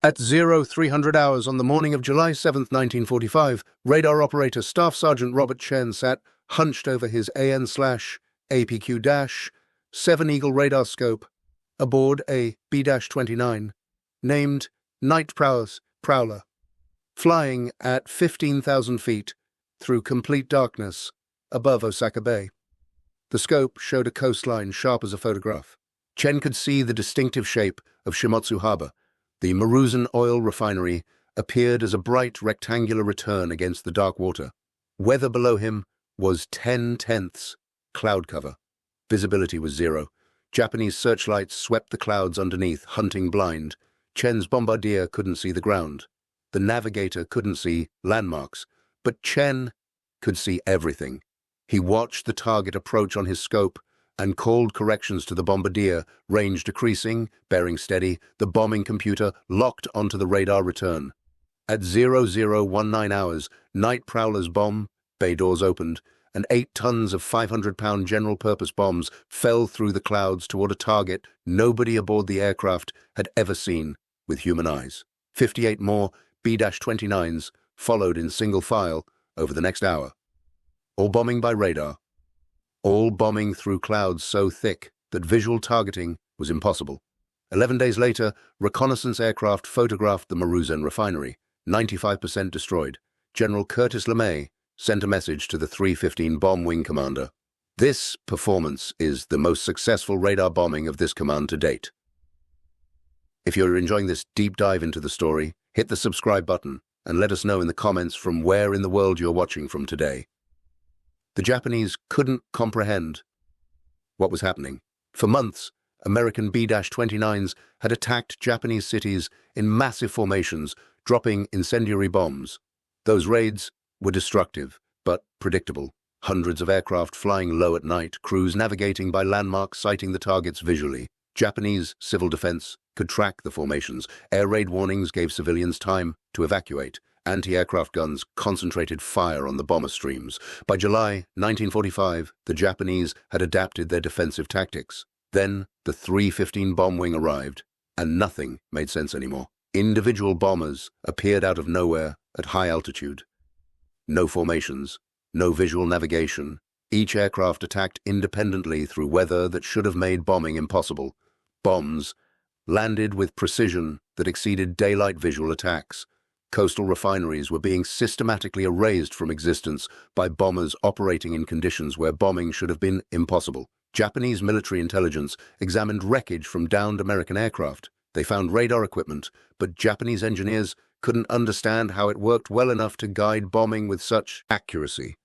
At 0300 hours on the morning of July 7, 1945, radar operator Staff Sergeant Robert Chen sat hunched over his AN/APQ-7 Eagle radar scope aboard a B-29, named Night Prowler, flying at 15,000 feet through complete darkness above Osaka Bay. The scope showed a coastline sharp as a photograph. Chen could see the distinctive shape of Shimotsu Harbor. The Maruzen Oil Refinery appeared as a bright rectangular return against the dark water. Weather below him was 10/10 cloud cover. Visibility was 0. Japanese searchlights swept the clouds underneath, hunting blind. Chen's bombardier couldn't see the ground. The navigator couldn't see landmarks, but Chen could see everything. He watched the target approach on his scope and called corrections to the bombardier, range decreasing, bearing steady, the bombing computer locked onto the radar return. At 0019 hours, Night Prowler's bomb, bay doors opened, and 8 tons of 500-pound general-purpose bombs fell through the clouds toward a target nobody aboard the aircraft had ever seen with human eyes. 58 more B-29's followed in single file over the next hour. All bombing by radar. All bombing through clouds so thick that visual targeting was impossible. 11 days later, reconnaissance aircraft photographed the Maruzen Refinery, 95% destroyed. General Curtis LeMay sent a message to the 315 Bomb Wing commander. This performance is the most successful radar bombing of this command to date. If you're enjoying this deep dive into the story, hit the subscribe button and let us know in the comments from where in the world you're watching from today. The Japanese couldn't comprehend what was happening. For months, American B-29's had attacked Japanese cities in massive formations, dropping incendiary bombs. Those raids were destructive, but predictable. Hundreds of aircraft flying low at night, crews navigating by landmarks, sighting the targets visually. Japanese civil defense could track the formations. Air raid warnings gave civilians time to evacuate. Anti-aircraft guns concentrated fire on the bomber streams. By July 1945, the Japanese had adapted their defensive tactics. Then the 315 bomb wing arrived, and nothing made sense anymore. Individual bombers appeared out of nowhere at high altitude. No formations, no visual navigation. Each aircraft attacked independently through weather that should have made bombing impossible. Bombs landed with precision that exceeded daylight visual attacks. Coastal refineries were being systematically erased from existence by bombers operating in conditions where bombing should have been impossible. Japanese military intelligence examined wreckage from downed American aircraft. They found radar equipment, but Japanese engineers couldn't understand how it worked well enough to guide bombing with such accuracy.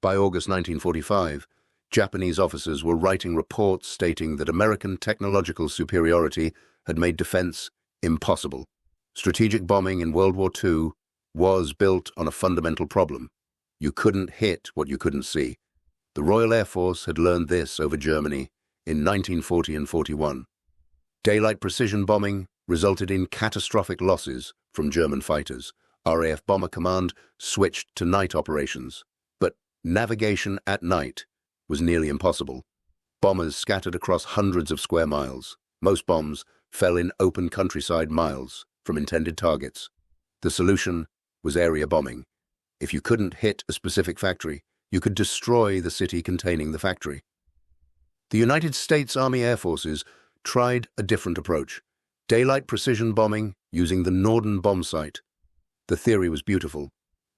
By August 1945, Japanese officers were writing reports stating that American technological superiority had made defense impossible. Strategic bombing in World War II was built on a fundamental problem. You couldn't hit what you couldn't see. The Royal Air Force had learned this over Germany in 1940 and 41. Daylight precision bombing resulted in catastrophic losses from German fighters. RAF Bomber Command switched to night operations, but navigation at night was nearly impossible. Bombers scattered across hundreds of square miles. Most bombs fell in open countryside miles from intended targets. The solution was area bombing. If you couldn't hit a specific factory, you could destroy the city containing the factory. The United States Army Air Forces tried a different approach. Daylight precision bombing using the Norden bomb site. The theory was beautiful.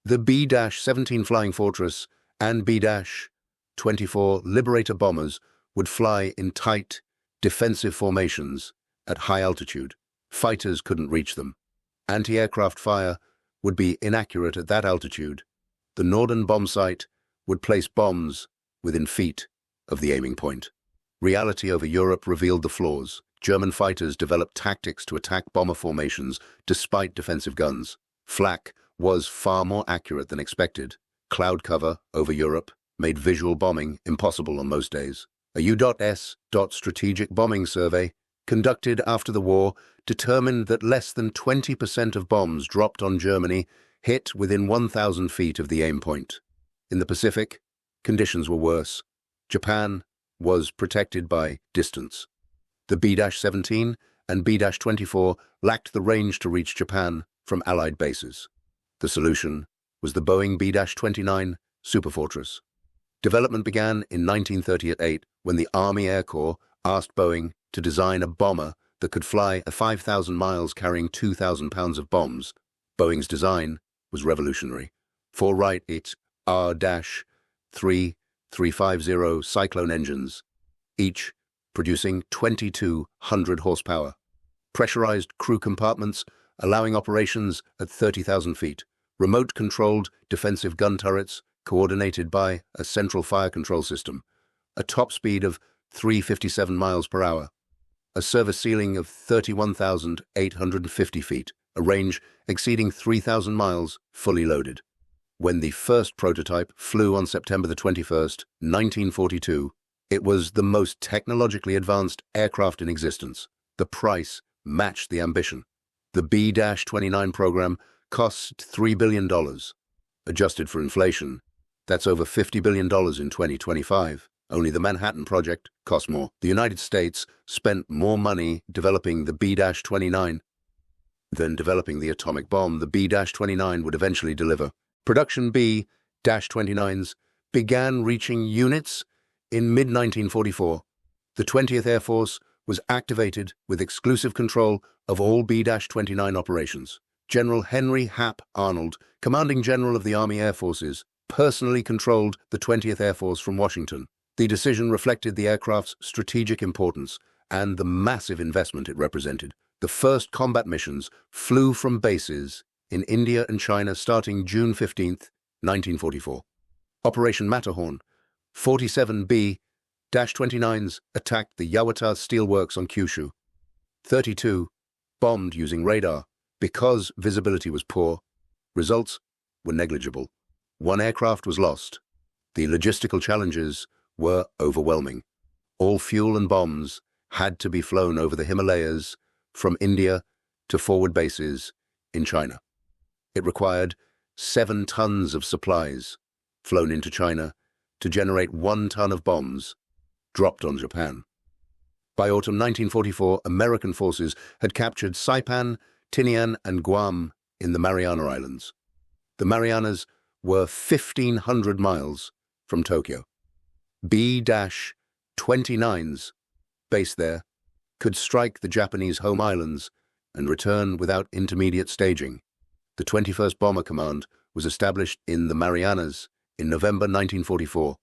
The B-17 Flying Fortress and B-24 Liberator bombers would fly in tight, defensive formations at high altitude. Fighters couldn't reach them. Anti-aircraft fire would be inaccurate at that altitude. The Norden bomb site would place bombs within feet of the aiming point. Reality over Europe revealed the flaws. German fighters developed tactics to attack bomber formations despite defensive guns. Flak was far more accurate than expected. Cloud cover over Europe made visual bombing impossible on most days. A U.S. strategic bombing survey conducted after the war determined that less than 20% of bombs dropped on Germany hit within 1,000 feet of the aim point. In the Pacific, conditions were worse. Japan was protected by distance. The B-17 and B-24 lacked the range to reach Japan from Allied bases. The solution was the Boeing B-29 Superfortress. Development began in 1938 when the Army Air Corps asked Boeing to design a bomber that could fly 5,000 miles carrying 2,000 pounds of bombs. Boeing's design was revolutionary. Four Wright R-3350 Cyclone engines, each producing 2,200 horsepower. Pressurized crew compartments allowing operations at 30,000 feet. Remote-controlled defensive gun turrets coordinated by a central fire control system. A top speed of 357 miles per hour. A service ceiling of 31,850 feet. A range exceeding 3,000 miles fully loaded. When the first prototype flew on September the 21st, 1942, it was the most technologically advanced aircraft in existence. The price matched the ambition. The B-29 program cost $3 billion. Adjusted for inflation, that's over $50 billion in 2025. Only the Manhattan Project cost more. The United States spent more money developing the B-29 than developing the atomic bomb the B-29 would eventually deliver. Production B-29's began reaching units in mid-1944. The 20th Air Force was activated with exclusive control of all B-29 operations. General Henry Hap Arnold, commanding general of the Army Air Forces, personally controlled the 20th Air Force from Washington. The decision reflected the aircraft's strategic importance and the massive investment it represented. The first combat missions flew from bases in India and China starting June 15, 1944. Operation Matterhorn, 47 B-29's attacked the Yawata steelworks on Kyushu. 32 bombed using radar. Because visibility was poor, results were negligible. One aircraft was lost. The logistical challenges were overwhelming. All fuel and bombs had to be flown over the Himalayas from India to forward bases in China. It required 7 tons of supplies flown into China to generate 1 ton of bombs dropped on Japan. By autumn 1944, American forces had captured Saipan, Tinian, and Guam in the Mariana Islands. The Marianas were 1,500 miles from Tokyo. B-29's based there could strike the Japanese home islands and return without intermediate staging. The 21st Bomber Command was established in the Marianas in November 1944.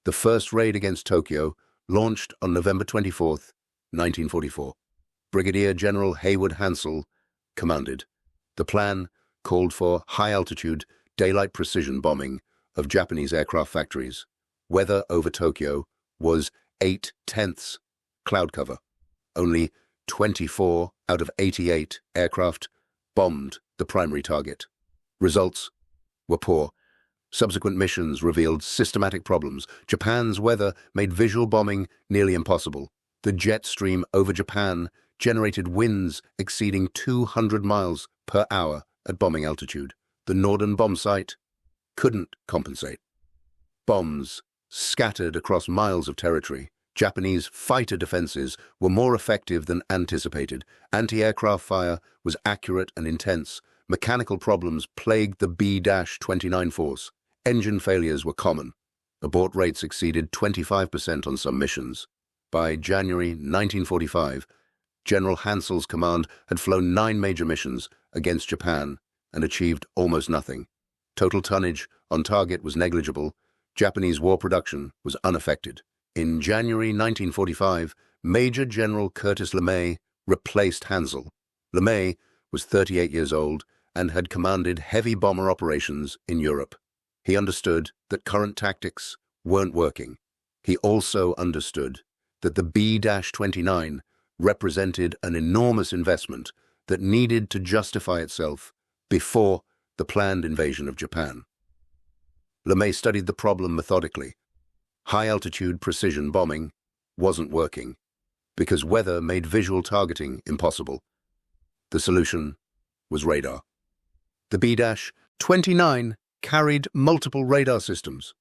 The first raid against Tokyo launched on November 24, 1944. Brigadier General Haywood Hansell commanded. The plan called for high-altitude, daylight precision bombing of Japanese aircraft factories. Weather over Tokyo was 8/10 cloud cover. Only 24 out of 88 aircraft bombed the primary target. Results were poor. Subsequent missions revealed systematic problems. Japan's weather made visual bombing nearly impossible. The jet stream over Japan generated winds exceeding 200 miles per hour at bombing altitude. The Norden bomb site couldn't compensate. Bombs scattered across miles of territory. Japanese fighter defenses were more effective than anticipated. Anti-aircraft fire was accurate and intense. Mechanical problems plagued the B-29 force. Engine failures were common. Abort rates exceeded 25% on some missions. By January 1945, General Hansell's command had flown 9 major missions against Japan and achieved almost nothing. Total tonnage on target was negligible. Japanese war production was unaffected. In January 1945, Major General Curtis LeMay replaced Hansell. LeMay was 38 years old and had commanded heavy bomber operations in Europe. He understood that current tactics weren't working. He also understood that the B-29 represented an enormous investment that needed to justify itself before the planned invasion of Japan. LeMay studied the problem methodically. High-altitude precision bombing wasn't working because weather made visual targeting impossible. The solution was radar. The B-29 carried multiple radar systems.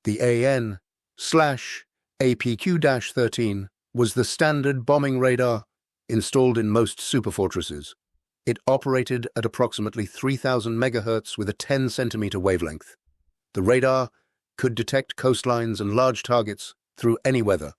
The AN/APQ-13 was the standard bombing radar installed in most superfortresses. It operated at approximately 3,000 MHz with a 10-centimeter wavelength. The radar could detect coastlines and large targets through any weather,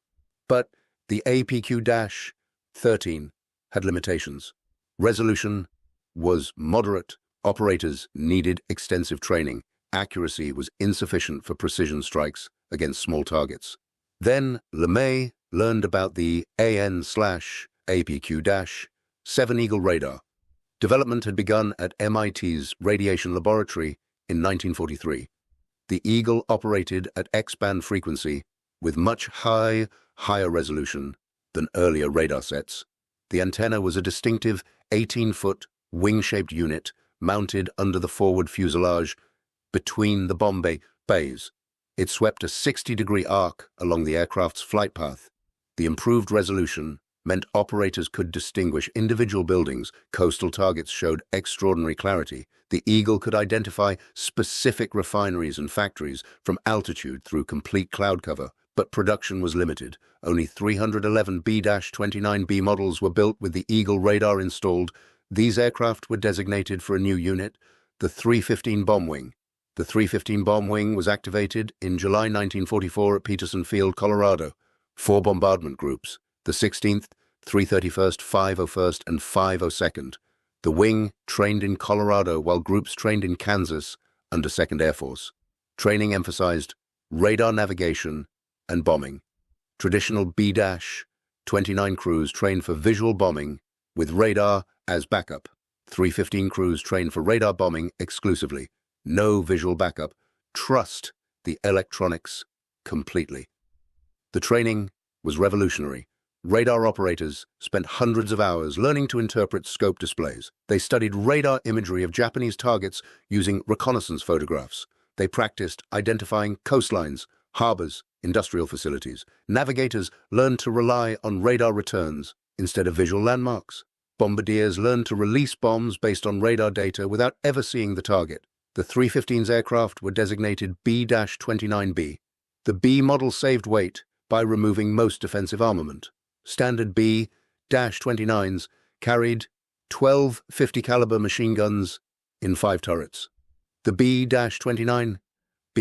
but the APQ-13 had limitations. Resolution was moderate. Operators needed extensive training. Accuracy was insufficient for precision strikes against small targets. Then LeMay learned about the AN/APQ-7 Eagle radar. Development had begun at MIT's Radiation Laboratory in 1943. The Eagle operated at X-band frequency with much higher resolution than earlier radar sets. The antenna was a distinctive 18-foot wing-shaped unit mounted under the forward fuselage between the bomb bays. It swept a 60-degree arc along the aircraft's flight path. The improved resolution meant operators could distinguish individual buildings. Coastal targets showed extraordinary clarity. The Eagle could identify specific refineries and factories from altitude through complete cloud cover, but production was limited. Only 311 B-29B models were built with the Eagle radar installed. These aircraft were designated for a new unit, the 315 Bomb Wing. The 315 Bomb Wing was activated in July 1944 at Peterson Field, Colorado. 4 bombardment groups, the 16th, 331st, 501st, and 502nd. The wing trained in Colorado while groups trained in Kansas under 2nd Air Force. Training emphasized radar navigation and bombing. Traditional B-29 crews trained for visual bombing with radar as backup. 315 crews trained for radar bombing exclusively. No visual backup. Trust the electronics completely. The training was revolutionary. Radar operators spent hundreds of hours learning to interpret scope displays. They studied radar imagery of Japanese targets using reconnaissance photographs. They practiced identifying coastlines, harbors, industrial facilities. Navigators learned to rely on radar returns instead of visual landmarks. Bombardiers learned to release bombs based on radar data without ever seeing the target. The 315's aircraft were designated B-29B. The B model saved weight by removing most defensive armament. Standard B-29's carried 12 50-caliber machine guns in 5 turrets. The B-29B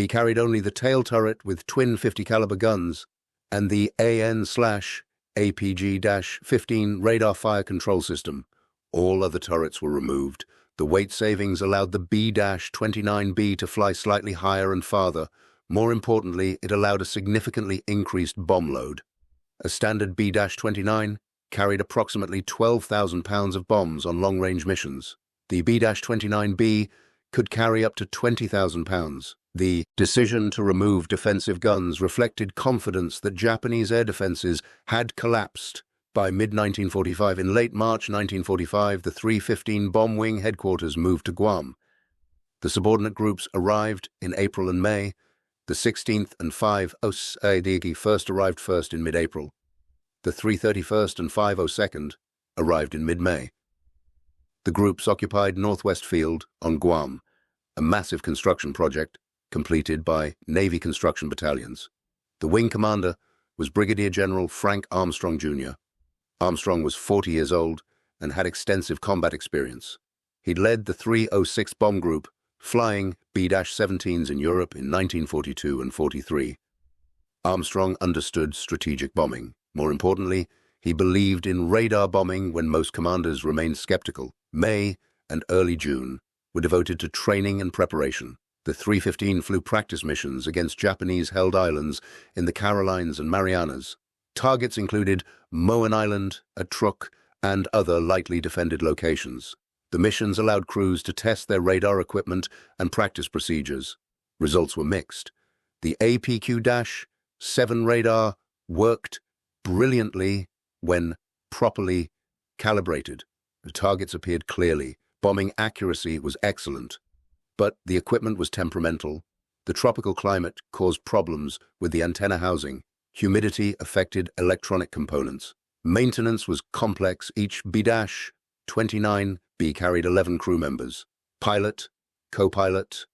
carried only the tail turret with twin 50-caliber guns and the AN/APG-15 radar fire control system. All other turrets were removed. The weight savings allowed the B-29B to fly slightly higher and farther. More importantly, it allowed a significantly increased bomb load. A standard B-29 carried approximately 12,000 pounds of bombs on long-range missions. The B-29B could carry up to 20,000 pounds. The decision to remove defensive guns reflected confidence that Japanese air defenses had collapsed. By mid-1945, in late March 1945, the 315 Bomb Wing headquarters moved to Guam. The subordinate groups arrived in April and May. The 16th and 502nd first arrived first in mid-April. The 331st and 502nd arrived in mid-May. The groups occupied Northwest Field on Guam, a massive construction project completed by Navy construction battalions. The wing commander was Brigadier General Frank Armstrong, Jr. Armstrong was 40 years old and had extensive combat experience. He'd led the 306 Bomb Group, flying B-17s in Europe in 1942 and 43. Armstrong understood strategic bombing. More importantly, he believed in radar bombing when most commanders remained skeptical. May and early June were devoted to training and preparation. The 315 flew practice missions against Japanese-held islands in the Carolines and Marianas. Targets included Moan Island, Truk, and other lightly defended locations. The missions allowed crews to test their radar equipment and practice procedures. Results were mixed. The APQ-7 radar worked brilliantly when properly calibrated. The targets appeared clearly. Bombing accuracy was excellent. But the equipment was temperamental. The tropical climate caused problems with the antenna housing. Humidity affected electronic components. Maintenance was complex. Each B-29B carried 11 crew members: pilot, co-pilot,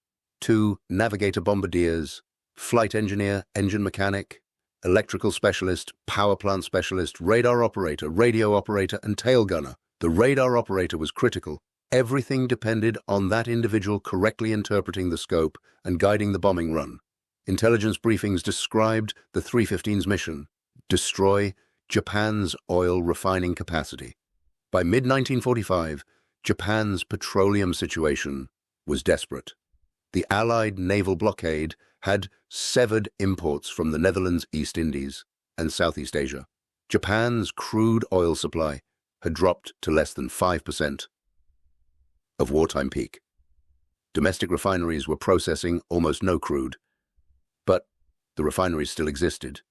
2 navigator bombardiers, flight engineer, engine mechanic, electrical specialist, power plant specialist, radar operator, radio operator, and tail gunner. The radar operator was critical. Everything depended on that individual correctly interpreting the scope and guiding the bombing run. Intelligence briefings described the 315's mission: destroy Japan's oil refining capacity. By mid-1945, Japan's petroleum situation was desperate. The Allied naval blockade had severed imports from the Netherlands, East Indies, and Southeast Asia. Japan's crude oil supply had dropped to less than 5% of wartime peak. Domestic refineries were processing almost no crude, but the refineries still existed.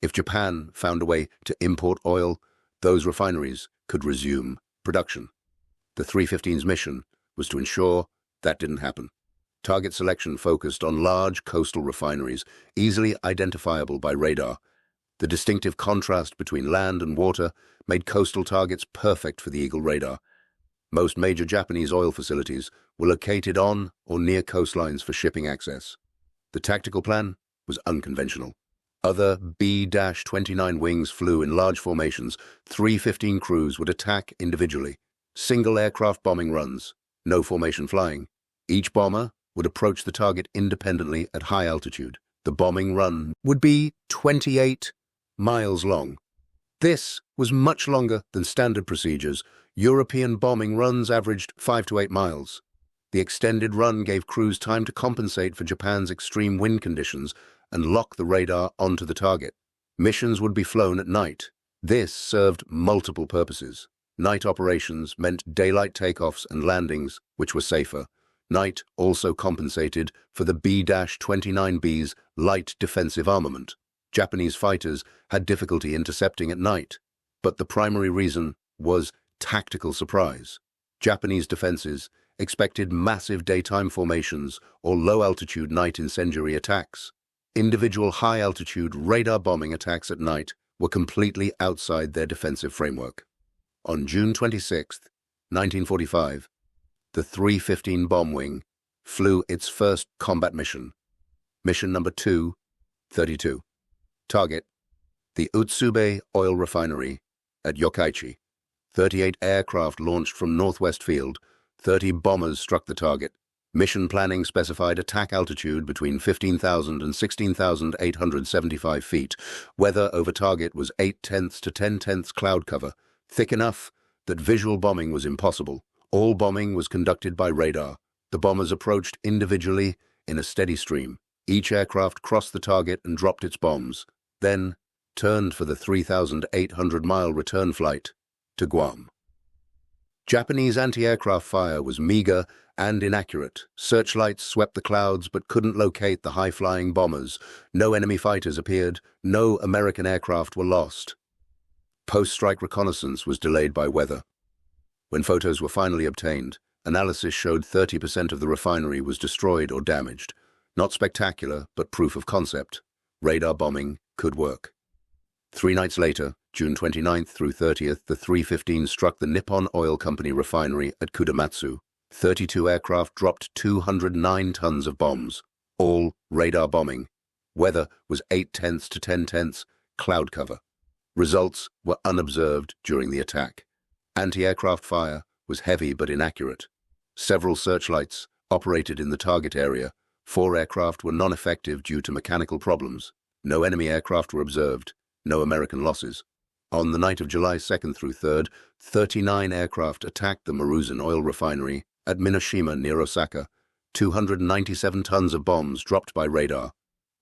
If Japan found a way to import oil, those refineries could resume production. The 315's mission was to ensure that didn't happen. Target selection focused on large coastal refineries, easily identifiable by radar. The distinctive contrast between land and water made coastal targets perfect for the Eagle radar. Most major Japanese oil facilities were located on or near coastlines for shipping access. The tactical plan was unconventional. Other B-29 wings flew in large formations. 315 crews would attack individually. Single aircraft bombing runs, no formation flying. Each bomber would approach the target independently at high altitude. The bombing run would be 28 miles long. This was much longer than standard procedures. European bombing runs averaged 5 to 8 miles. The extended run gave crews time to compensate for Japan's extreme wind conditions and lock the radar onto the target. Missions would be flown at night. This served multiple purposes. Night operations meant daylight takeoffs and landings, which were safer. Night also compensated for the B-29B's light defensive armament. Japanese fighters had difficulty intercepting at night, but the primary reason was tactical surprise. Japanese defenses expected massive daytime formations or low-altitude night incendiary attacks. Individual high-altitude radar bombing attacks at night were completely outside their defensive framework. On June 26, 1945, the 315 bomb wing flew its first combat mission. Mission number 232. Target: the Osaka Oil Refinery at Yokkaichi. 38 aircraft launched from Northwest Field. 30 bombers struck the target. Mission planning specified attack altitude between 15,000 and 16,875 feet. Weather over target was 0.8 to 0.10 cloud cover, thick enough that visual bombing was impossible. All bombing was conducted by radar. The bombers approached individually in a steady stream. Each aircraft crossed the target and dropped its bombs, then turned for the 3,800-mile return flight to Guam. Japanese anti-aircraft fire was meager and inaccurate. Searchlights swept the clouds but couldn't locate the high-flying bombers. No enemy fighters appeared. No American aircraft were lost. Post-strike reconnaissance was delayed by weather. When photos were finally obtained, analysis showed 30% of the refinery was destroyed or damaged. Not spectacular, but proof of concept. Radar bombing could work. 3 nights later, June 29th through 30th, the 315 struck the Nippon Oil Company refinery at Kudamatsu. 32 aircraft dropped 209 tons of bombs, all radar bombing. Weather was 0.8 to 0.10 cloud cover. Results were unobserved during the attack. Anti-aircraft fire was heavy but inaccurate. Several searchlights operated in the target area. 4 aircraft were non-effective due to mechanical problems. No enemy aircraft were observed. No American losses. On the night of July 2nd through 3rd, 39 aircraft attacked the Maruzen Oil Refinery at Minoshima near Osaka. 297 tons of bombs dropped by radar.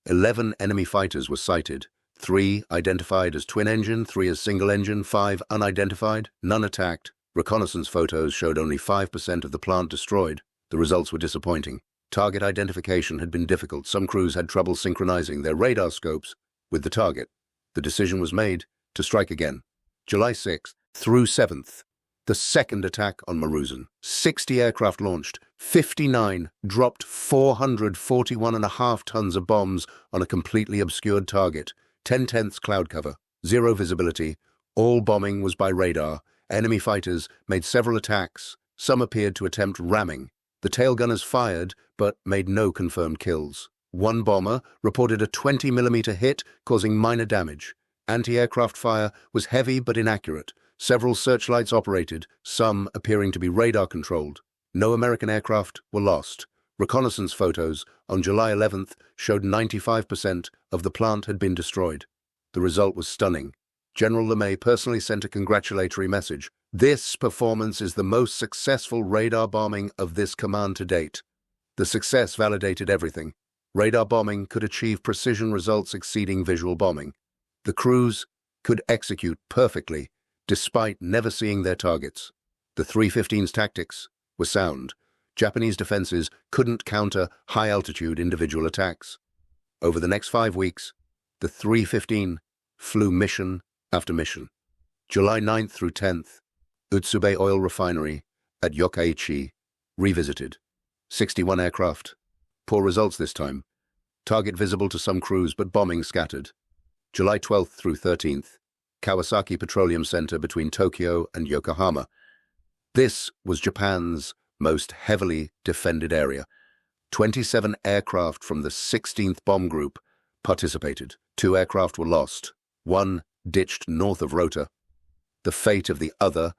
11 enemy fighters were sighted. 3 identified as twin-engine, 3 as single-engine, 5 unidentified, none attacked. Reconnaissance photos showed only 5% of the plant destroyed. The results were disappointing. Target identification had been difficult. Some crews had trouble synchronizing their radar scopes with the target. The decision was made to strike again. July 6th through 7th, the second attack on Maruzen. 60 aircraft launched. 59 dropped 441.5 tons of bombs on a completely obscured target. 0.10 cloud cover. 0 visibility. All bombing was by radar. Enemy fighters made several attacks. Some appeared to attempt ramming. The tail gunners fired, but made no confirmed kills. One bomber reported a 20mm hit, causing minor damage. Anti-aircraft fire was heavy but inaccurate. Several searchlights operated, some appearing to be radar-controlled. No American aircraft were lost. Reconnaissance photos on July 11th showed 95% of the plant had been destroyed. The result was stunning. General LeMay personally sent a congratulatory message. "This performance is the most successful radar bombing of this command to date." The success validated everything. Radar bombing could achieve precision results exceeding visual bombing. The crews could execute perfectly, despite never seeing their targets. The 315's tactics were sound. Japanese defenses couldn't counter high-altitude individual attacks. Over the next 5 weeks, the 315 flew mission after mission. July 9th through 10th, Osaka Bay Oil Refinery at Yokkaichi revisited. 61 aircraft. Poor results this time. Target visible to some crews, but bombing scattered. July 12th through 13th, Kawasaki Petroleum Center between Tokyo and Yokohama. This was Japan's most heavily defended area. 27 aircraft from the 16th Bomb Group participated. 2 aircraft were lost. 1 ditched north of Rota. The fate of the other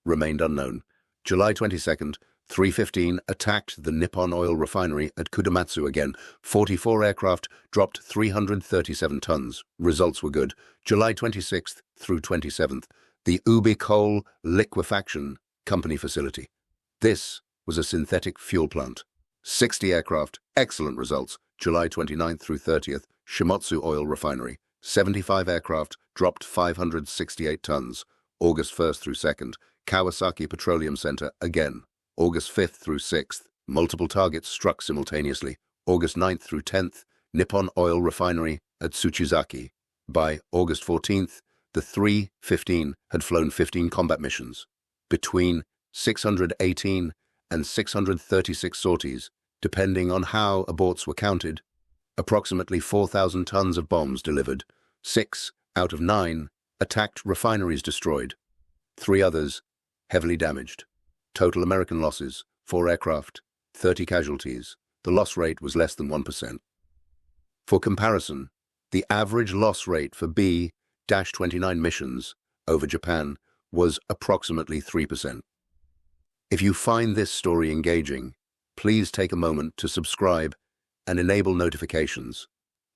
remained unknown. July 22nd, 315 attacked the Nippon Oil Refinery at Kudomatsu again. 44 aircraft dropped 337 tons. Results were good. July 26th through 27th, the Ubi Coal Liquefaction Company facility. This was a synthetic fuel plant. 60 aircraft, excellent results. July 29th through 30th, Shimotsu Oil Refinery. 75 aircraft dropped 568 tons. August 1st through 2nd, Kawasaki Petroleum Center again. August 5th through 6th, multiple targets struck simultaneously. August 9th through 10th, Nippon Oil Refinery at Tsuchizaki. By August 14th, the 315 had flown 15 combat missions. Between 618 and 636 sorties, depending on how aborts were counted. Approximately 4,000 tons of bombs delivered. 6 out of 9 attacked refineries destroyed. 3 others heavily damaged. Total American losses, 4 aircraft, 30 casualties. The loss rate was less than 1%. For comparison, the average loss rate for B-29 missions over Japan was approximately 3%. If you find this story engaging, please take a moment to subscribe and enable notifications.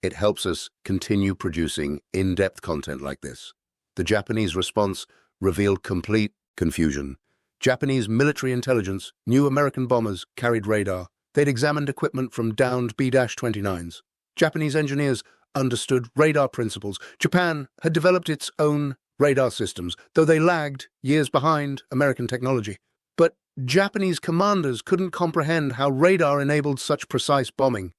It helps us continue producing in-depth content like this. The Japanese response revealed complete confusion. Japanese military intelligence knew American bombers carried radar. They'd examined equipment from downed B-29's. Japanese engineers understood radar principles. Japan had developed its own radar systems, though they lagged years behind American technology. But Japanese commanders couldn't comprehend how radar enabled such precise bombing.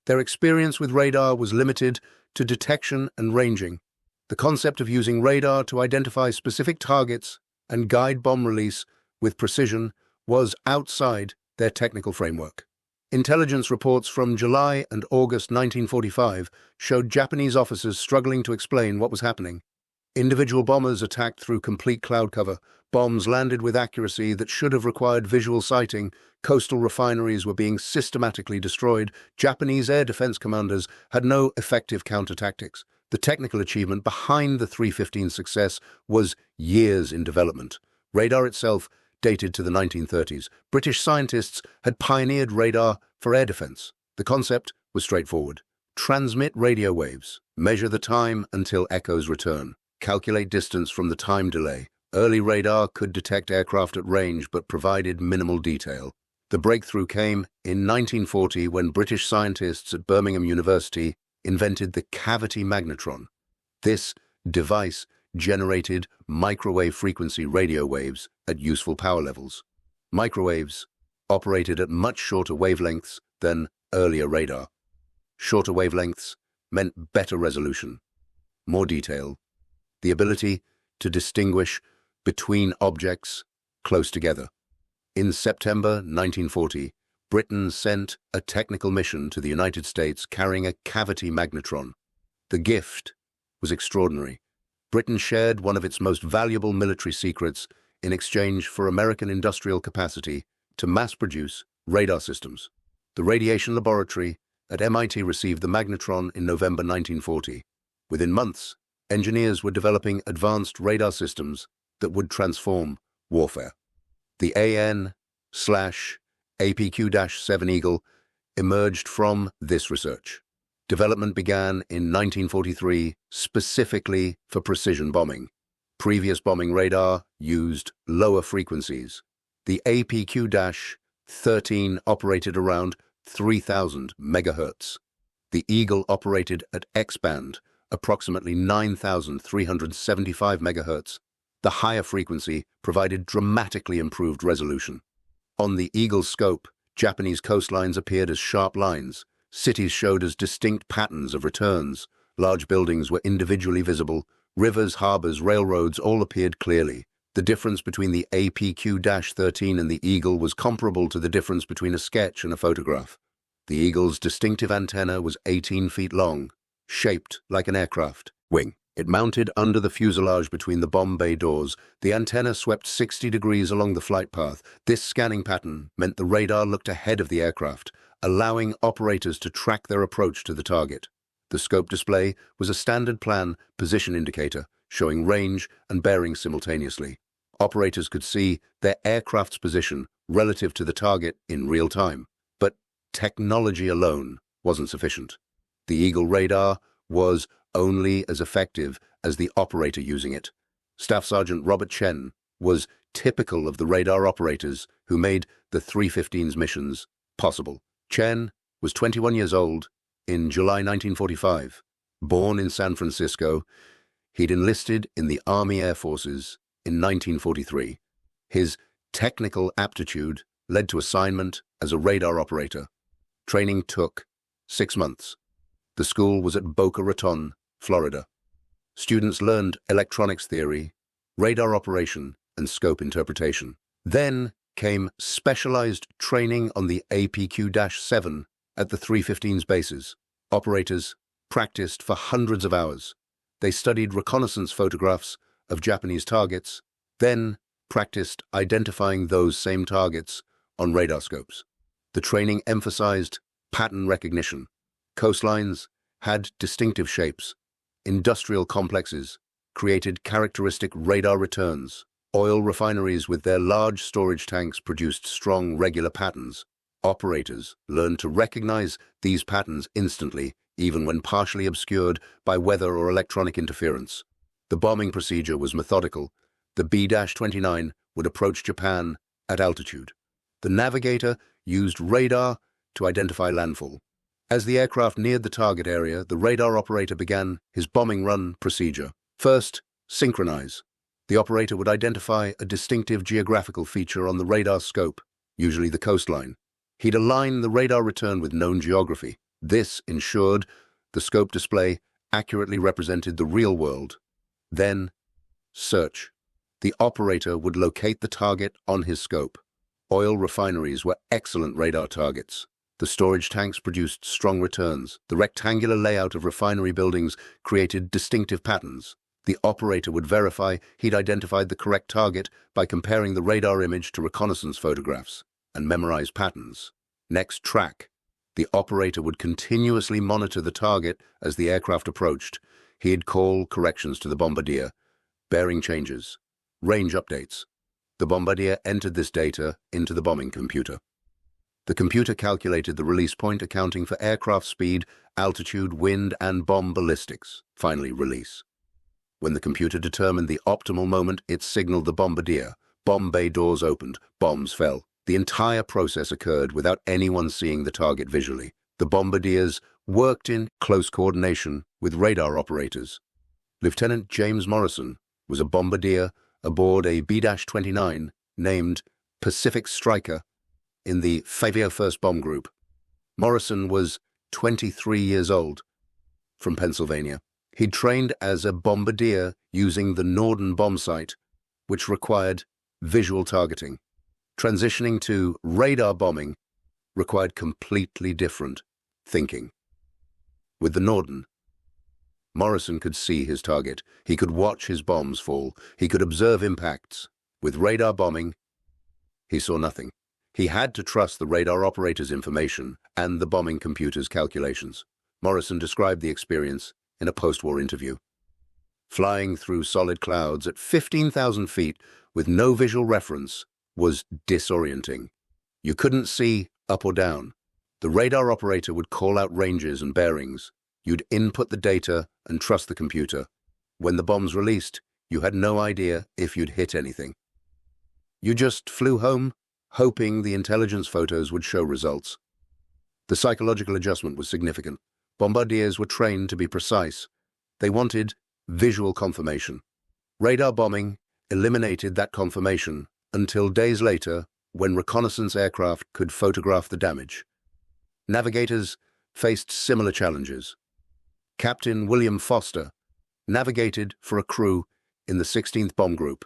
Their experience with radar was limited to detection and ranging. The concept of using radar to identify specific targets and guide bomb release with precision was outside their technical framework. Intelligence reports from July and August 1945 showed Japanese officers struggling to explain what was happening. Individual bombers attacked through complete cloud cover. Bombs landed with accuracy that should have required visual sighting. Coastal refineries were being systematically destroyed. Japanese air defense commanders had no effective counter-tactics. The technical achievement behind the 315's success was years in development. Radar itself dated to the 1930s. British scientists had pioneered radar for air defense. The concept was straightforward. Transmit radio waves. Measure the time until echoes return. Calculate distance from the time delay. Early radar could detect aircraft at range but provided minimal detail. The breakthrough came in 1940 when British scientists at Birmingham University invented the cavity magnetron. This device generated microwave frequency radio waves at useful power levels. Microwaves operated at much shorter wavelengths than earlier radar. Shorter wavelengths meant better resolution, more detail, the ability to distinguish between objects close together. In September 1940, Britain sent a technical mission to the United States carrying a cavity magnetron. The gift was extraordinary. Britain shared one of its most valuable military secrets in exchange for American industrial capacity to mass-produce radar systems. The radiation laboratory at MIT received the magnetron in November 1940. Within months, engineers were developing advanced radar systems that would transform warfare. The AN/APQ-7 Eagle emerged from this research. Development began in 1943 specifically for precision bombing. Previous bombing radar used lower frequencies. The APQ-13 operated around 3,000 megahertz. The Eagle operated at X-band, approximately 9,375 megahertz. The higher frequency provided dramatically improved resolution. On the Eagle's scope, Japanese coastlines appeared as sharp lines. Cities showed as distinct patterns of returns. Large buildings were individually visible. Rivers, harbors, railroads all appeared clearly. The difference between the APQ-13 and the Eagle was comparable to the difference between a sketch and a photograph. The Eagle's distinctive antenna was 18 feet long, shaped like an aircraft wing. It mounted under the fuselage between the bomb bay doors. The antenna swept 60 degrees along the flight path. This scanning pattern meant the radar looked ahead of the aircraft, allowing operators to track their approach to the target. The scope display was a standard plan position indicator, showing range and bearing simultaneously. Operators could see their aircraft's position relative to the target in real time. But technology alone wasn't sufficient. The Eagle radar was only as effective as the operator using it. Staff Sergeant Robert Chen was typical of the radar operators who made the 315's missions possible. Chen was 21 years old in July 1945. Born in San Francisco, he'd enlisted in the Army Air Forces in 1943. His technical aptitude led to assignment as a radar operator. Training took 6 months. The school was at Boca Raton, Florida. Students learned electronics theory, radar operation, and scope interpretation. Then came specialized training on the APQ-7 at the 315's bases. Operators practiced for hundreds of hours. They studied reconnaissance photographs of Japanese targets, then practiced identifying those same targets on radar scopes. The training emphasized pattern recognition. Coastlines had distinctive shapes. Industrial complexes created characteristic radar returns. Oil refineries with their large storage tanks produced strong, regular patterns. Operators learned to recognize these patterns instantly, even when partially obscured by weather or electronic interference. The bombing procedure was methodical. The B-29 would approach Japan at altitude. The navigator used radar to identify landfall. As the aircraft neared the target area, the radar operator began his bombing run procedure. First, synchronize. The operator would identify a distinctive geographical feature on the radar scope, usually the coastline. He'd align the radar return with known geography. This ensured the scope display accurately represented the real world. Then, search. The operator would locate the target on his scope. Oil refineries were excellent radar targets. The storage tanks produced strong returns. The rectangular layout of refinery buildings created distinctive patterns. The operator would verify he'd identified the correct target by comparing the radar image to reconnaissance photographs and memorize patterns. Next, track. The operator would continuously monitor the target as the aircraft approached. He'd call corrections to the bombardier, bearing changes, range updates. The bombardier entered this data into the bombing computer. The computer calculated the release point, accounting for aircraft speed, altitude, wind, and bomb ballistics. Finally, release. When the computer determined the optimal moment, it signaled the bombardier. Bomb bay doors opened. Bombs fell. The entire process occurred without anyone seeing the target visually. The bombardiers worked in close coordination with radar operators. Lieutenant James Morrison was a bombardier aboard a B-29 named Pacific Striker in the 501st Bomb Group. Morrison was 23 years old, from Pennsylvania. He trained as a bombardier using the Norden bomb sight, which required visual targeting. Transitioning to radar bombing required completely different thinking. With the Norden, Morrison could see his target. He could watch his bombs fall. He could observe impacts. With radar bombing, he saw nothing. He had to trust the radar operator's information and the bombing computer's calculations. Morrison described the experience in a post-war interview. Flying through solid clouds at 15,000 feet with no visual reference was disorienting. You couldn't see up or down. The radar operator would call out ranges and bearings. You'd input the data and trust the computer. When the bombs released, you had no idea if you'd hit anything. You just flew home, hoping the intelligence photos would show results. The psychological adjustment was significant. Bombardiers were trained to be precise. They wanted visual confirmation. Radar bombing eliminated that confirmation until days later, when reconnaissance aircraft could photograph the damage. Navigators faced similar challenges. Captain William Foster navigated for a crew in the 16th Bomb Group.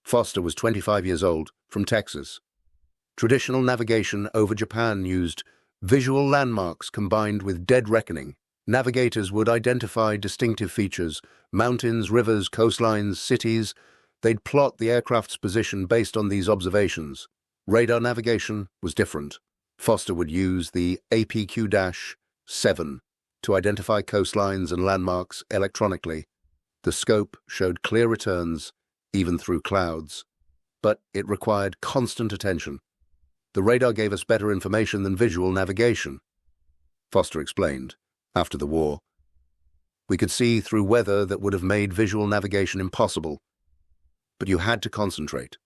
Foster was 25 years old, from Texas. Traditional navigation over Japan used visual landmarks combined with dead reckoning. Navigators would identify distinctive features, mountains, rivers, coastlines, cities. They'd plot the aircraft's position based on these observations. Radar navigation was different. Foster would use the APQ-7 to identify coastlines and landmarks electronically. The scope showed clear returns, even through clouds, but it required constant attention. The radar gave us better information than visual navigation, Foster explained. After the war, we could see through weather that would have made visual navigation impossible, but you had to concentrate.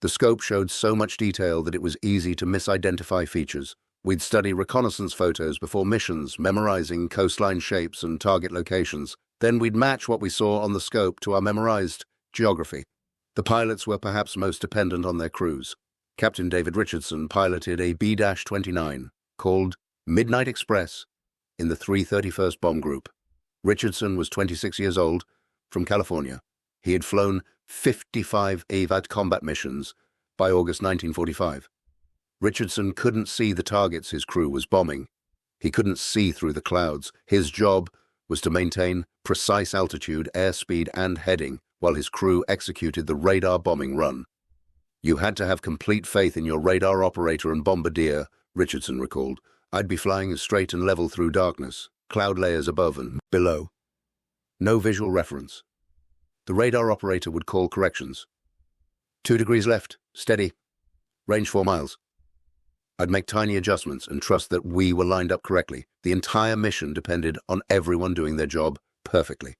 The scope showed so much detail that it was easy to misidentify features. We'd study reconnaissance photos before missions, memorizing coastline shapes and target locations. Then we'd match what we saw on the scope to our memorized geography. The pilots were perhaps most dependent on their crews. Captain David Richardson piloted a B-29 called Midnight Express in the 331st Bomb Group. Richardson was 26 years old, from California. He had flown 55 AVAT combat missions by August 1945. Richardson couldn't see the targets his crew was bombing. He couldn't see through the clouds. His job was to maintain precise altitude, airspeed, and heading while his crew executed the radar bombing run. You had to have complete faith in your radar operator and bombardier, Richardson recalled. I'd be flying straight and level through darkness, cloud layers above and below. No visual reference. The radar operator would call corrections. 2 degrees left, steady, range 4 miles. I'd make tiny adjustments and trust that we were lined up correctly. The entire mission depended on everyone doing their job perfectly.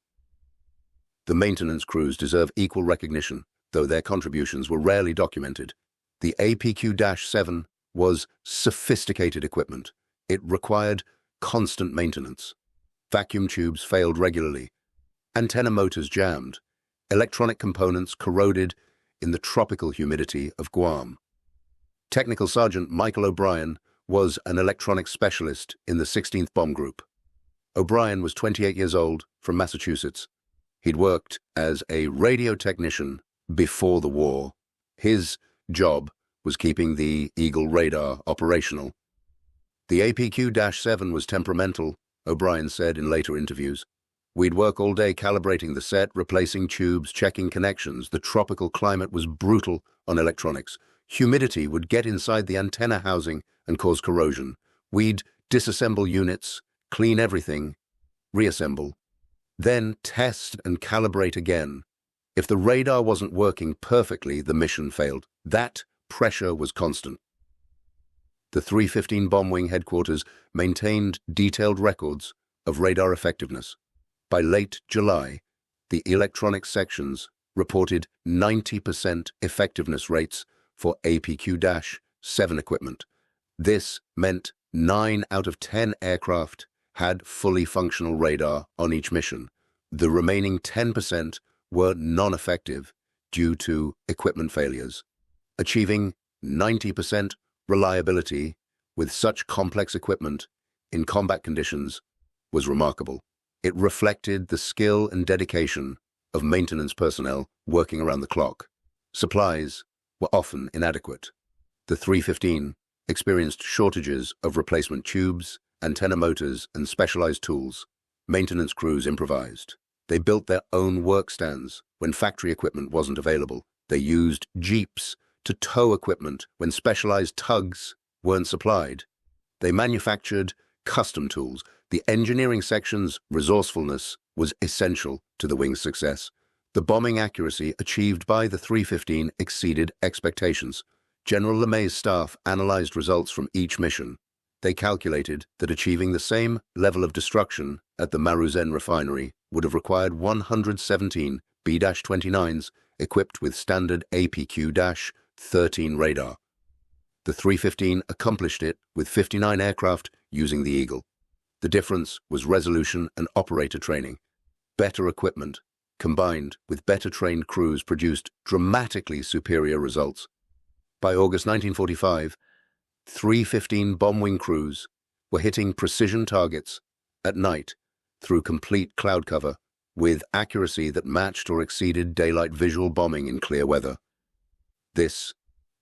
The maintenance crews deserve equal recognition, though their contributions were rarely documented. The APQ-7 was sophisticated equipment. It required constant maintenance. Vacuum tubes failed regularly. Antenna motors jammed. Electronic components corroded in the tropical humidity of Guam. Technical Sergeant Michael O'Brien was an electronics specialist in the 16th Bomb Group. O'Brien was 28 years old, from Massachusetts. He'd worked as a radio technician before the war. His job was keeping the Eagle radar operational. The APQ-7 was temperamental, O'Brien said in later interviews. We'd work all day calibrating the set, replacing tubes, checking connections. The tropical climate was brutal on electronics. Humidity would get inside the antenna housing and cause corrosion. We'd disassemble units, clean everything, reassemble, then test and calibrate again. If the radar wasn't working perfectly, the mission failed. That pressure was constant. The 315 Bomb Wing headquarters maintained detailed records of radar effectiveness. By late July, the electronics sections reported 90% effectiveness rates for APQ-7 equipment. This meant 9 out of 10 aircraft had fully functional radar on each mission. The remaining 10% were non-effective due to equipment failures. Achieving 90% reliability with such complex equipment in combat conditions was remarkable. It reflected the skill and dedication of maintenance personnel working around the clock. Supplies were often inadequate. The 315 experienced shortages of replacement tubes, antenna motors, and specialized tools. Maintenance crews improvised. They built their own work stands when factory equipment wasn't available. They used jeeps to tow equipment when specialized tugs weren't supplied. They manufactured custom tools. The engineering section's resourcefulness was essential to the wing's success. The bombing accuracy achieved by the 315 exceeded expectations. General LeMay's staff analyzed results from each mission. They calculated that achieving the same level of destruction at the Maruzen Refinery would have required 117 B-29's equipped with standard APQ-13 radar. The 315 accomplished it with 59 aircraft using the Eagle. The difference was resolution and operator training. Better equipment, combined with better trained crews, produced dramatically superior results. By August 1945, 315 bomb wing crews were hitting precision targets at night through complete cloud cover with accuracy that matched or exceeded daylight visual bombing in clear weather. This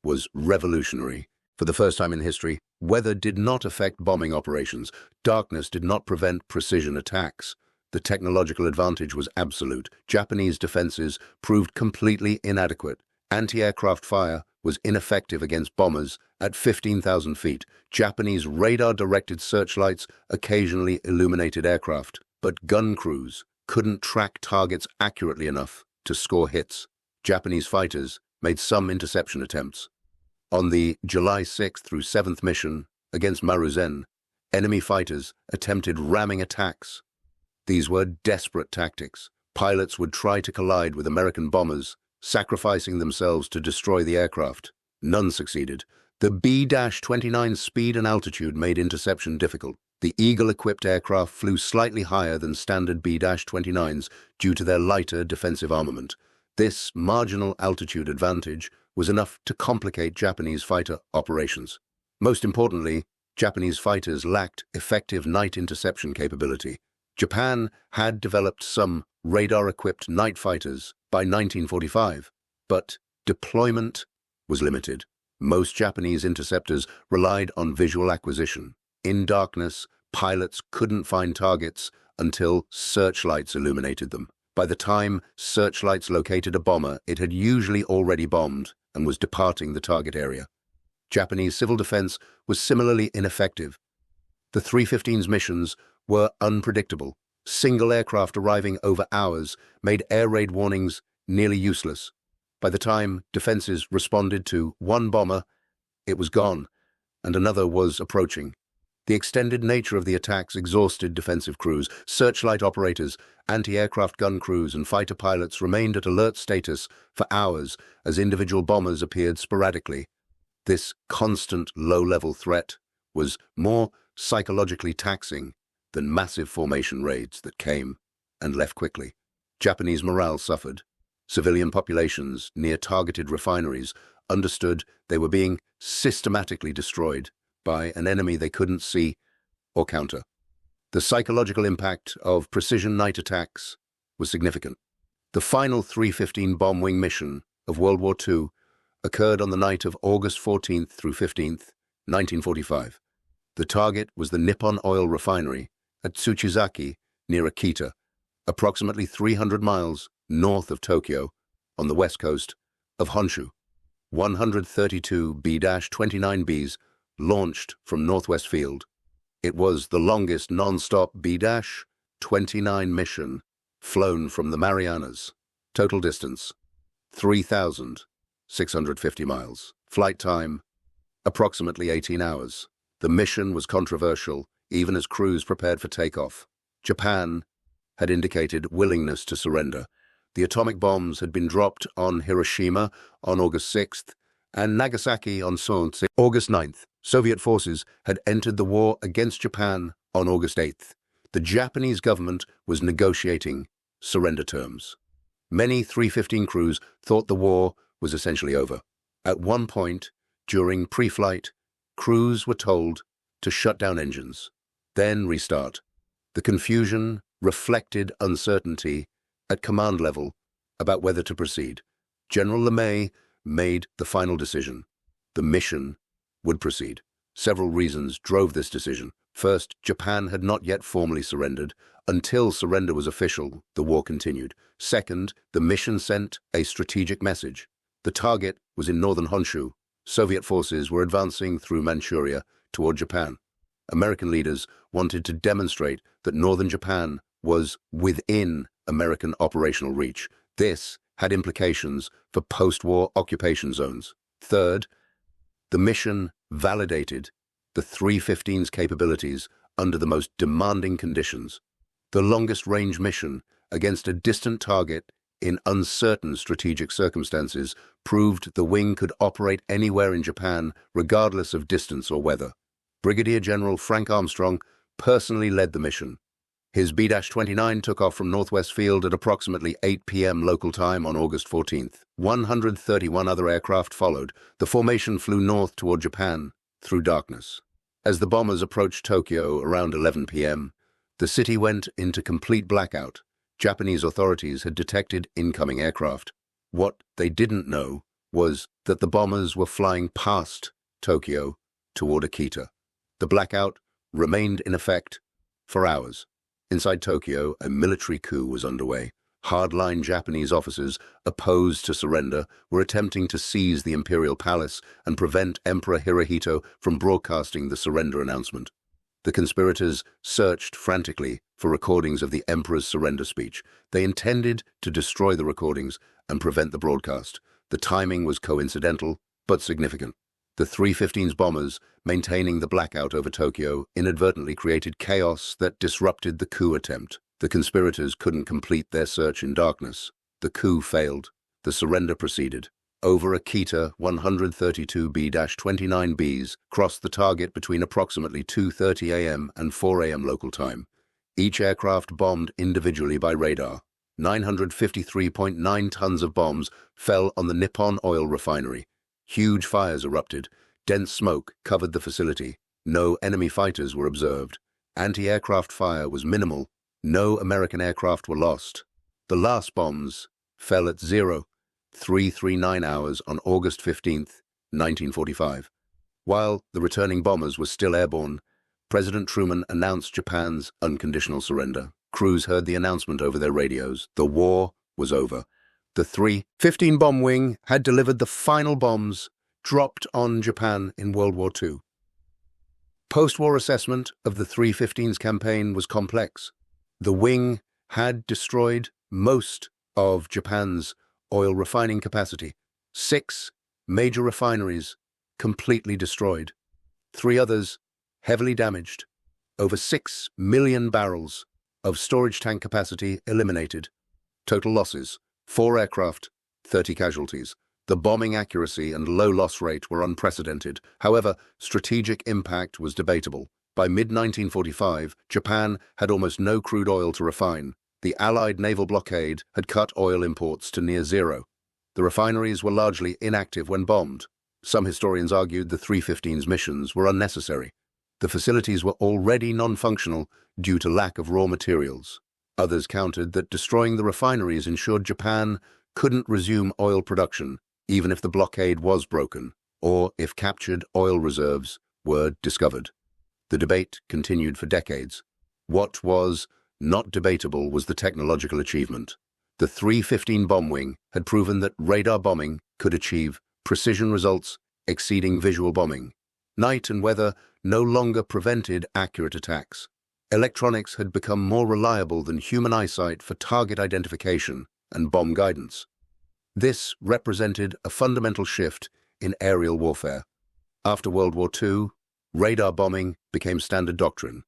was revolutionary. For the first time in history, weather did not affect bombing operations. Darkness did not prevent precision attacks. The technological advantage was absolute. Japanese defenses proved completely inadequate. Anti-aircraft fire was ineffective against bombers at 15,000 feet. Japanese radar-directed searchlights occasionally illuminated aircraft, but gun crews couldn't track targets accurately enough to score hits. Japanese fighters made some interception attempts. On the July 6th through 7th mission against Maruzen, enemy fighters attempted ramming attacks. These were desperate tactics. Pilots would try to collide with American bombers, sacrificing themselves to destroy the aircraft. None succeeded. The B-29's speed and altitude made interception difficult. The Eagle-equipped aircraft flew slightly higher than standard B-29's due to their lighter defensive armament. This marginal altitude advantage was enough to complicate Japanese fighter operations. Most importantly, Japanese fighters lacked effective night interception capability. Japan had developed some radar-equipped night fighters by 1945, but deployment was limited. Most Japanese interceptors relied on visual acquisition. In darkness, pilots couldn't find targets until searchlights illuminated them. By the time searchlights located a bomber, it had usually already bombed and was departing the target area. Japanese civil defense was similarly ineffective. The 315's missions were unpredictable. Single aircraft arriving over hours made air raid warnings nearly useless. By the time defenses responded to one bomber, it was gone, and another was approaching. The extended nature of the attacks exhausted defensive crews. Searchlight operators, anti-aircraft gun crews, and fighter pilots remained at alert status for hours as individual bombers appeared sporadically. This constant low-level threat was more psychologically taxing than massive formation raids that came and left quickly. Japanese morale suffered. Civilian populations near targeted refineries understood they were being systematically destroyed by an enemy they couldn't see or counter. The psychological impact of precision night attacks was significant. The final 315 bomb wing mission of World War II occurred on the night of August 14th through 15th, 1945. The target was the Nippon Oil Refinery at Tsuchizaki near Akita, approximately 300 miles north of Tokyo on the west coast of Honshu. 132 B-29Bs launched from Northwest Field. It was the longest non-stop B-29 mission flown from the Marianas. Total distance, 3,650 miles. Flight time, approximately 18 hours. The mission was controversial, even as crews prepared for takeoff. Japan had indicated willingness to surrender. The atomic bombs had been dropped on Hiroshima on August 6th and Nagasaki on August 9th. Soviet forces had entered the war against Japan on August 8th. The Japanese government was negotiating surrender terms. Many 315 crews thought the war was essentially over. At one point, during pre-flight, crews were told to shut down engines, then restart. The confusion reflected uncertainty at command level about whether to proceed. General LeMay made the final decision. The mission would proceed. Several reasons drove this decision. First, Japan had not yet formally surrendered. Until surrender was official, the war continued. Second, the mission sent a strategic message. The target was in northern Honshu. Soviet forces were advancing through Manchuria toward Japan. American leaders wanted to demonstrate that northern Japan was within American operational reach. This had implications for post-war occupation zones. Third, the mission validated the 315's capabilities under the most demanding conditions. The longest-range mission against a distant target in uncertain strategic circumstances proved the wing could operate anywhere in Japan, regardless of distance or weather. Brigadier General Frank Armstrong personally led the mission. His B-29 took off from Northwest Field at approximately 8 p.m. local time on August 14th. 131 other aircraft followed. The formation flew north toward Japan through darkness. As the bombers approached Tokyo around 11 p.m., the city went into complete blackout. Japanese authorities had detected incoming aircraft. What they didn't know was that the bombers were flying past Tokyo toward Akita. The blackout remained in effect for hours. Inside Tokyo, a military coup was underway. Hardline Japanese officers opposed to surrender were attempting to seize the imperial palace and prevent Emperor Hirohito from broadcasting the surrender announcement. The conspirators searched frantically for recordings of the emperor's surrender speech. They intended to destroy the recordings and prevent the broadcast. The timing was coincidental, but significant. The 315's bombers, maintaining the blackout over Tokyo, inadvertently created chaos that disrupted the coup attempt. The conspirators couldn't complete their search in darkness. The coup failed. The surrender proceeded. Over Akita, 132 B-29Bs crossed the target between approximately 2:30 a.m. and 4 a.m. local time. Each aircraft bombed individually by radar. 953.9 tons of bombs fell on the Nippon Oil Refinery. Huge fires erupted. Dense smoke covered the facility. No enemy fighters were observed. Anti-aircraft fire was minimal. No American aircraft were lost. The last bombs fell at 0339 hours on August 15, 1945. While the returning bombers were still airborne, President Truman announced Japan's unconditional surrender. Crews heard the announcement over their radios. The war was over. The 315 bomb wing had delivered the final bombs dropped on Japan in World War II. Post-war assessment of the 315's campaign was complex. The wing had destroyed most of Japan's oil refining capacity. 6 major refineries completely destroyed. 3 others heavily damaged. Over 6 million barrels of storage tank capacity eliminated. Total losses: 4 aircraft, 30 casualties. The bombing accuracy and low loss rate were unprecedented. However, strategic impact was debatable. By mid-1945, Japan had almost no crude oil to refine. The Allied naval blockade had cut oil imports to near zero. The refineries were largely inactive when bombed. Some historians argued the 315's missions were unnecessary. The facilities were already non-functional due to lack of raw materials. Others countered that destroying the refineries ensured Japan couldn't resume oil production, even if the blockade was broken, or if captured oil reserves were discovered. The debate continued for decades. What was not debatable was the technological achievement. The 315 bomb wing had proven that radar bombing could achieve precision results exceeding visual bombing. Night and weather no longer prevented accurate attacks. Electronics had become more reliable than human eyesight for target identification and bomb guidance. This represented a fundamental shift in aerial warfare. After World War II, radar bombing became standard doctrine.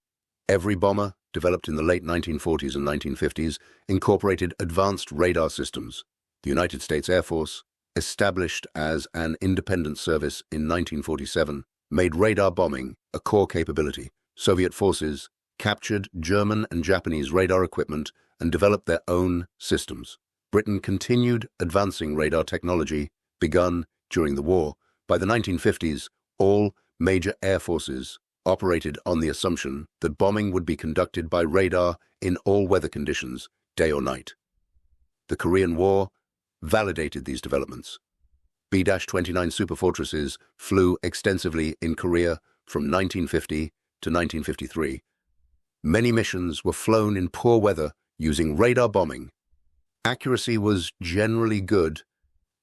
Every bomber, developed in the late 1940s and 1950s, incorporated advanced radar systems. The United States Air Force, established as an independent service in 1947, made radar bombing a core capability. Soviet forces captured German and Japanese radar equipment and developed their own systems. Britain continued advancing radar technology, begun during the war. By the 1950s, all major air forces operated on the assumption that bombing would be conducted by radar in all weather conditions, day or night. The Korean War validated these developments. B-29 superfortresses flew extensively in Korea from 1950 to 1953. Many missions were flown in poor weather using radar bombing. Accuracy was generally good.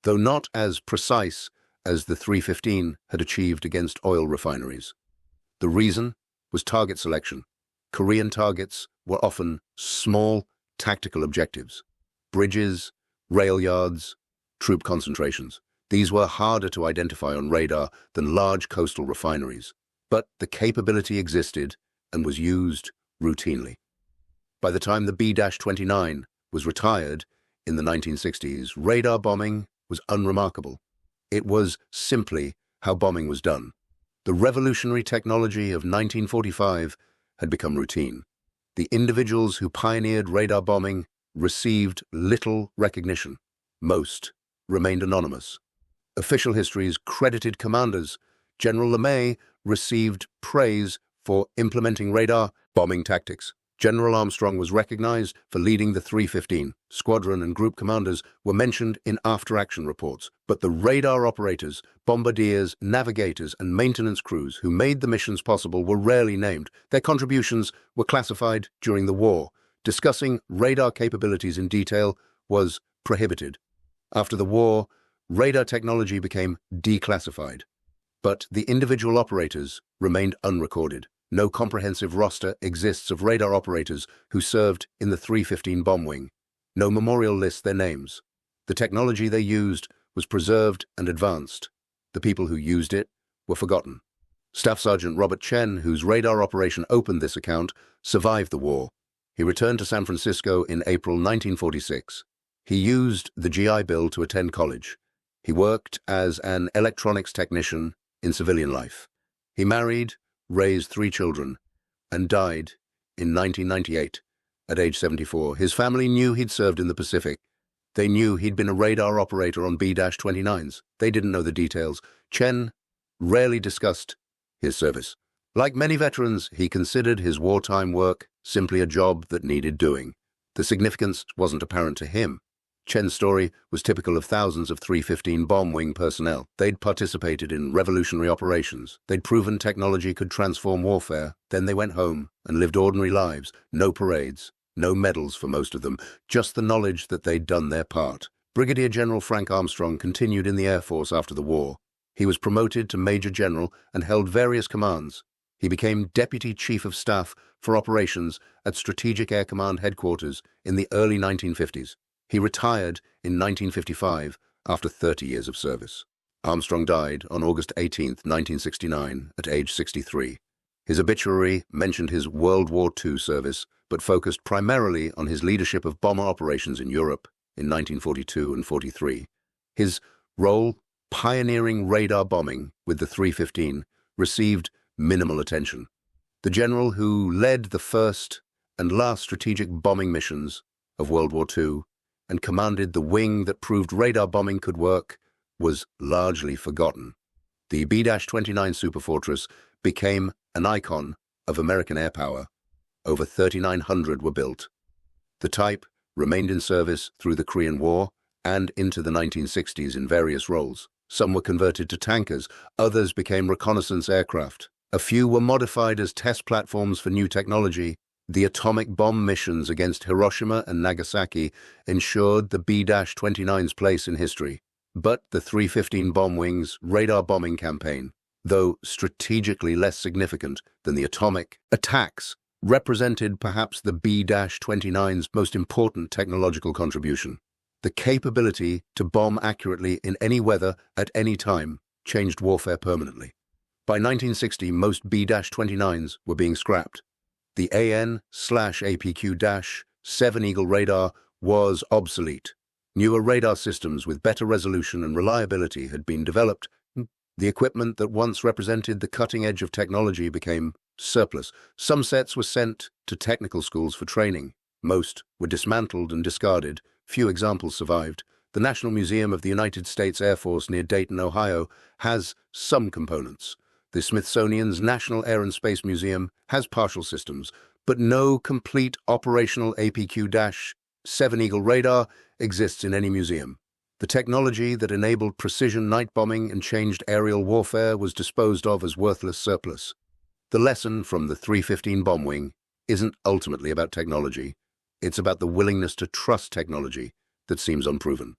though not as precise as the 315 had achieved against oil refineries. The reason was target selection. Korean targets were often small, tactical objectives: bridges, rail yards, troop concentrations. These were harder to identify on radar than large coastal refineries, but the capability existed and was used routinely. By the time the B-29 was retired in the 1960s, radar bombing was unremarkable. It was simply how bombing was done. The revolutionary technology of 1945 had become routine. The individuals who pioneered radar bombing received little recognition. Most remained anonymous. Official histories credited commanders. General LeMay received praise for implementing radar bombing tactics. General Armstrong was recognized for leading the 315. Squadron and group commanders were mentioned in after-action reports, but the radar operators, bombardiers, navigators, and maintenance crews who made the missions possible were rarely named. Their contributions were classified during the war. Discussing radar capabilities in detail was prohibited. After the war, radar technology became declassified, but the individual operators remained unrecorded. No comprehensive roster exists of radar operators who served in the 315 bomb wing. No memorial lists their names. The technology they used was preserved and advanced. The people who used it were forgotten. Staff Sergeant Robert Chen, whose radar operation opened this account, survived the war. He returned to San Francisco in April 1946. He used the GI Bill to attend college. He worked as an electronics technician in civilian life. He married, raised 3 children, and died in 1998 at age 74. His family knew he'd served in the Pacific. They knew he'd been a radar operator on B-29's. They didn't know the details. Chen rarely discussed his service. Like many veterans, he considered his wartime work simply a job that needed doing. The significance wasn't apparent to him. Chen's story was typical of thousands of 315 bomb wing personnel. They'd participated in revolutionary operations. They'd proven technology could transform warfare. Then they went home and lived ordinary lives. No parades, no medals for most of them, just the knowledge that they'd done their part. Brigadier General Frank Armstrong continued in the Air Force after the war. He was promoted to Major General and held various commands. He became Deputy Chief of Staff for Operations at Strategic Air Command Headquarters in the early 1950s. He retired in 1955 after 30 years of service. Armstrong died on August 18, 1969, at age 63. His obituary mentioned his World War II service, but focused primarily on his leadership of bomber operations in Europe in 1942 and 43. His role, pioneering radar bombing with the 315, received minimal attention. The general who led the first and last strategic bombing missions of World War II and commanded the wing that proved radar bombing could work was largely forgotten. The B-29 Superfortress became an icon of American air power. Over 3,900 were built. The type remained in service through the Korean War and into the 1960s in various roles. Some were converted to tankers, others became reconnaissance aircraft. A few were modified as test platforms for new technology. The atomic bomb missions against Hiroshima and Nagasaki ensured the B-29's place in history. But the 315 bomb wing's radar bombing campaign, though strategically less significant than the atomic attacks, represented perhaps the B-29's most important technological contribution. The capability to bomb accurately in any weather at any time changed warfare permanently. By 1960, most B-29's were being scrapped. The AN/APQ-7 Eagle radar was obsolete. Newer radar systems with better resolution and reliability had been developed. The equipment that once represented the cutting edge of technology became surplus. Some sets were sent to technical schools for training. Most were dismantled and discarded. Few examples survived. The National Museum of the United States Air Force near Dayton, Ohio, has some components. The Smithsonian's National Air and Space Museum has partial systems, but no complete operational APQ-7 Eagle radar exists in any museum. The technology that enabled precision night bombing and changed aerial warfare was disposed of as worthless surplus. The lesson from the 315 bomb wing isn't ultimately about technology. It's about the willingness to trust technology that seems unproven.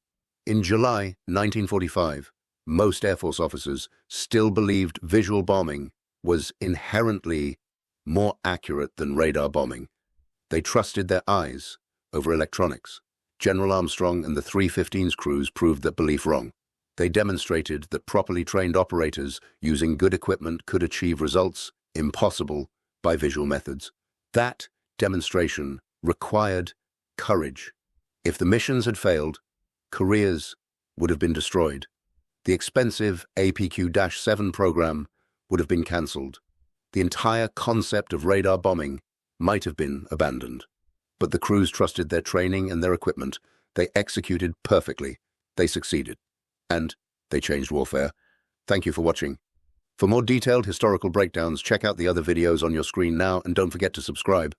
In July 1945, most Air Force officers still believed visual bombing was inherently more accurate than radar bombing. They trusted their eyes over electronics. General Armstrong and the 315's crews proved that belief wrong. They demonstrated that properly trained operators using good equipment could achieve results impossible by visual methods. That demonstration required courage. If the missions had failed, careers would have been destroyed. The expensive APQ-7 program would have been cancelled. The entire concept of radar bombing might have been abandoned. But the crews trusted their training and their equipment. They executed perfectly. They succeeded. And they changed warfare. Thank you for watching. For more detailed historical breakdowns, check out the other videos on your screen now and don't forget to subscribe.